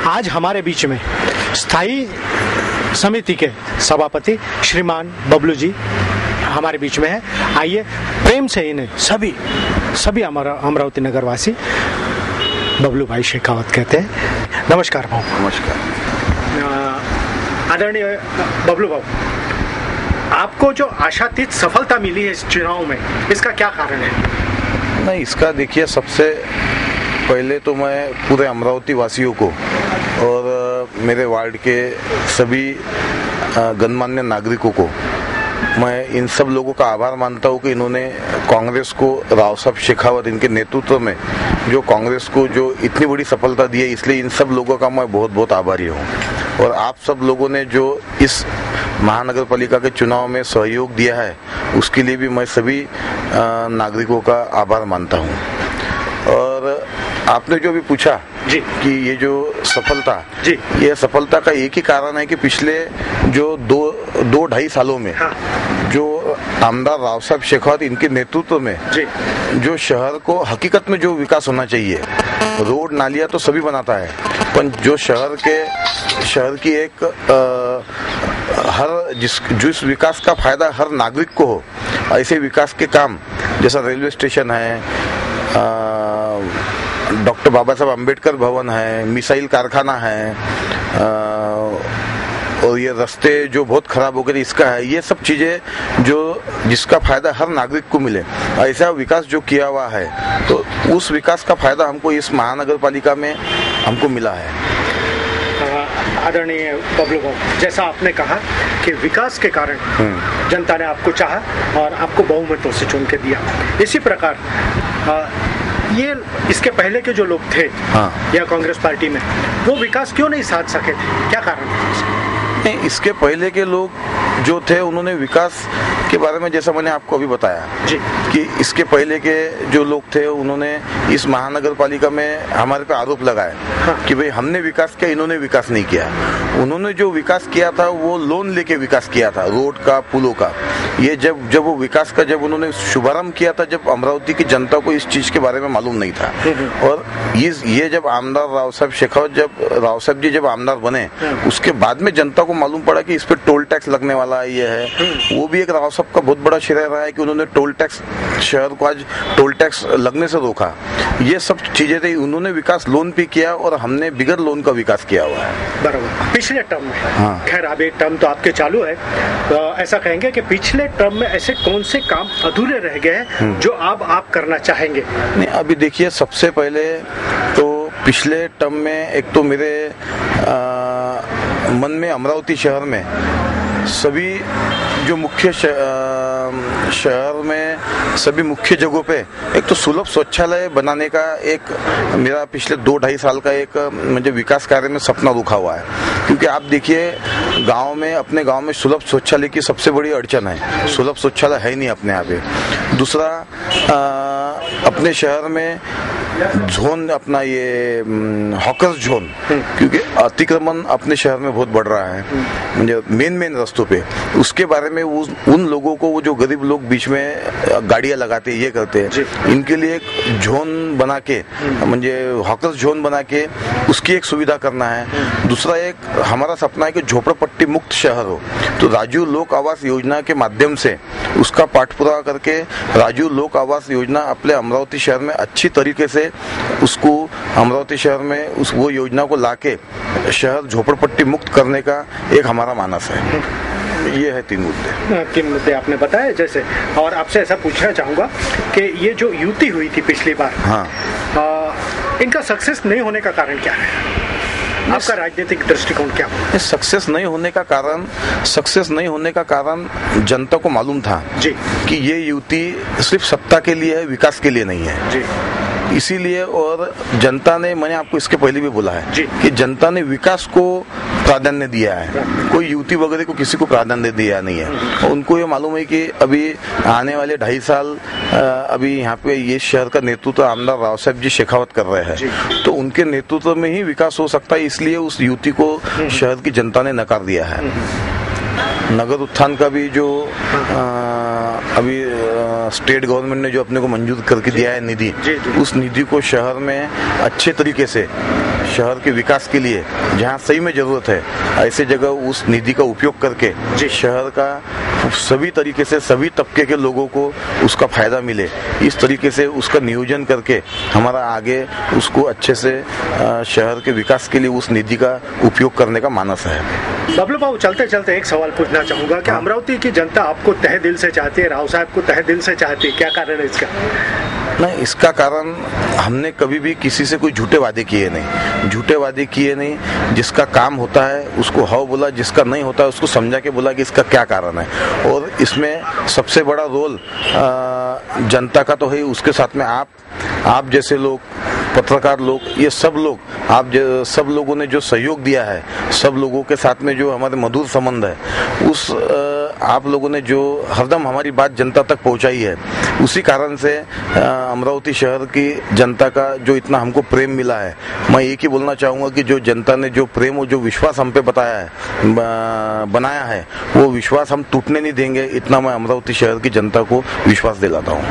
आज हमारे बीच में स्थायी समिति के सभापति श्रीमान बबलू जी हमारे बीच में है। आइए प्रेम से इन्हें सभी हमारा अमरावती नगरवासी बबलू भाई शेखावत कहते हैं। नमस्कार भाऊ। नमस्कार। आदरणीय बबलू भाऊ, आपको जो आशातीत सफलता मिली है इस चुनाव में, इसका क्या कारण है? नहीं, इसका देखिए, सबसे पहले तो मैं पूरे अमरावती वासियों को और मेरे वार्ड के सभी गणमान्य नागरिकों को मैं इन सब लोगों का आभार मानता हूँ कि इन्होंने कांग्रेस को, राव साहब शेखावत इनके नेतृत्व में जो कांग्रेस को जो इतनी बड़ी सफलता दी है, इसलिए इन सब लोगों का मैं बहुत बहुत आभारी हूँ। और आप सब लोगों ने जो इस महानगर पालिका के चुनाव में सहयोग दिया है, उसके लिए भी मैं सभी नागरिकों का आभार मानता हूँ। और आपने जो भी पूछा जी कि ये जो सफलता जी, ये सफलता का एक ही कारण है कि पिछले जो दो ढाई सालों में जो आमदार राव साहब शेखावत इनके नेतृत्व में जी जो शहर को हकीकत में जो विकास होना चाहिए, रोड नालियां तो सभी बनाता है, पर जो शहर की एक जिस विकास का फायदा हर नागरिक को हो, ऐसे विकास के काम जैसा रेलवे स्टेशन है, डॉक्टर बाबा साहब अम्बेडकर भवन है, मिसाइल कारखाना है, और ये रास्ते जो बहुत खराब हो गए इसका है, ये सब चीजें जो जिसका फायदा हर नागरिक को मिले, ऐसा विकास जो किया हुआ है, तो उस विकास का फायदा हमको इस महानगर पालिका में हमको मिला है। आदरणीय बबलू भाऊ, जैसा आपने कहा कि विकास के कारण जनता ने आपको चाहा और आपको बहुमतों से चुन के दिया, इसी प्रकार ये इसके पहले के जो लोग थे या कांग्रेस पार्टी में, वो विकास क्यों नहीं साध सके थे? क्या कारण है? नहीं, इसके पहले के लोग जो थे उन्होंने विकास के बारे में, जैसा मैंने आपको अभी बताया जी, कि इसके पहले के जो लोग थे उन्होंने इस महानगर पालिका में हमारे पे आरोप लगाया कि भाई हमने विकास किया, इन्होंने विकास नहीं किया। उन्होंने जो विकास किया था वो लोन लेके विकास किया था, रोड का, पुलों का। ये जब वो विकास का जब उन्होंने शुभारंभ किया था, जब अमरावती की जनता को इस चीज के बारे में मालूम नहीं था। और ये जब आमदार राव साहब शेखावत राव साहब जी जब आमदार बने, उसके बाद में जनता को मालूम पड़ा कि इस पे टोल टैक्स लगने वाला ये है। वो भी एक राव साहब का बहुत बड़ा श्रेय रहा है कि उन्होंने टोल टैक्स, शहर को आज टोल टैक्स लगने से रोका। ये सब चीजें थी, उन्होंने विकास लोन पे किया और हमने बिगर लोन का विकास किया हुआ है। बराबर। पिछले टर्म में, खैर अब एक टर्म तो आपके चालू है, तो ऐसा कहेंगे कि पिछले टर्म में ऐसे कौन से काम अधूरे रह गए हैं जो अब आप करना चाहेंगे? नहीं, अभी देखिए, सबसे पहले तो पिछले टर्म में एक तो मेरे मन में अमरावती शहर में सभी जो मुख्य शहर में सभी मुख्य जगहों पे एक तो सुलभ शौचालय बनाने का एक मेरा पिछले 2-2.5 साल का एक मुझे विकास कार्य में सपना रुका हुआ है। क्योंकि आप देखिए, गांव में, अपने गांव में सुलभ शौचालय की सबसे बड़ी अड़चन है, सुलभ शौचालय है नहीं अपने यहाँ पे। दूसरा, अपने शहर में जोन, अपना ये हॉकर्स जोन, क्योंकि अतिक्रमण अपने शहर में बहुत बढ़ रहा है मुझे मेन रास्तों पे, उसके बारे में उन लोगों को, वो जो गरीब लोग बीच में गाड़ियां लगाते ये करते हैं, इनके लिए एक जोन बना के, मुझे हॉकर्स जोन बना के उसकी एक सुविधा करना है। दूसरा, एक हमारा सपना है कि झोपड़पट्टी मुक्त शहर हो, तो राजीव लोक आवास योजना के माध्यम से उसका पाठपुरावा करके राजीव लोक आवास योजना अपने अमरावती शहर में अच्छी तरीके से उसको अमरावती शहर में वो योजना को लाके शहर झोपड़पट्टी मुक्त करने का एक हमारा मानस है। ये है 3 मुद्दे आपने बताया। जैसे, और आपसे ऐसा पूछना चाहूंगा कि ये जो युति हुई थी पिछली बार, इनका सक्सेस नहीं होने का कारण क्या है? आपका राजनीतिक दृष्टिकोण क्या है? सक्सेस नहीं होने का कारण जनता को मालूम था जी कि ये युति सिर्फ सत्ता के लिए है, विकास के लिए नहीं है जी। इसीलिए, और जनता ने, मैंने आपको इसके पहले भी बोला है जी कि जनता ने विकास को प्राधान्य दिया है, कोई युति वगैरह को किसी को प्राधान्य दिया नहीं है। उनको ये मालूम है कि अभी आने वाले 2.5 साल अभी यहाँ पे ये शहर का नेतृत्व आमदार राव साहब जी शेखावत कर रहे हैं, तो उनके नेतृत्व में ही विकास हो सकता है। इसलिए उस युति को शहर की जनता ने नकार दिया है। नगर उत्थान का भी जो अभी स्टेट गवर्नमेंट ने जो अपने को मंजूर करके दिया है निधि, उस निधि को शहर में अच्छे तरीके से शहर के विकास के लिए जहाँ सही में जरूरत है ऐसे जगह उस निधि का उपयोग करके शहर का सभी तरीके से सभी तबके के लोगों को उसका फायदा मिले, इस तरीके से उसका नियोजन करके हमारा आगे उसको अच्छे से शहर के विकास के लिए उस निधि का उपयोग करने का मानस है। बबलू बाबू, चलते चलते एक सवाल पूछना चाहूंगा कि अमरावती की जनता आपको तहे दिल से चाहती है, राव साहब को तहे दिल से चाहती है, क्या कारण है इसका? नहीं, इसका कारण हमने कभी भी किसी से कोई झूठे वादे किए नहीं, जिसका काम होता है उसको हाउ बोला, जिसका नहीं होता है उसको समझा के बोला कि इसका क्या कारण है। और इसमें सबसे बड़ा रोल जनता का तो है, उसके साथ में आप जैसे लोग, पत्रकार लोग, ये सब लोग, सब लोगों ने जो सहयोग दिया है, सब लोगों के साथ में जो हमारे मधुर संबंध है, उस आप लोगों ने जो हरदम हमारी बात जनता तक पहुंचाई है, उसी कारण से अमरावती शहर की जनता का जो इतना हमको प्रेम मिला है। मैं एक ही बोलना चाहूँगा कि जो जनता ने जो प्रेम और जो विश्वास हम पे बनाया है, वो विश्वास हम टूटने नहीं देंगे, इतना मैं अमरावती शहर की जनता को विश्वास दिलाता हूँ।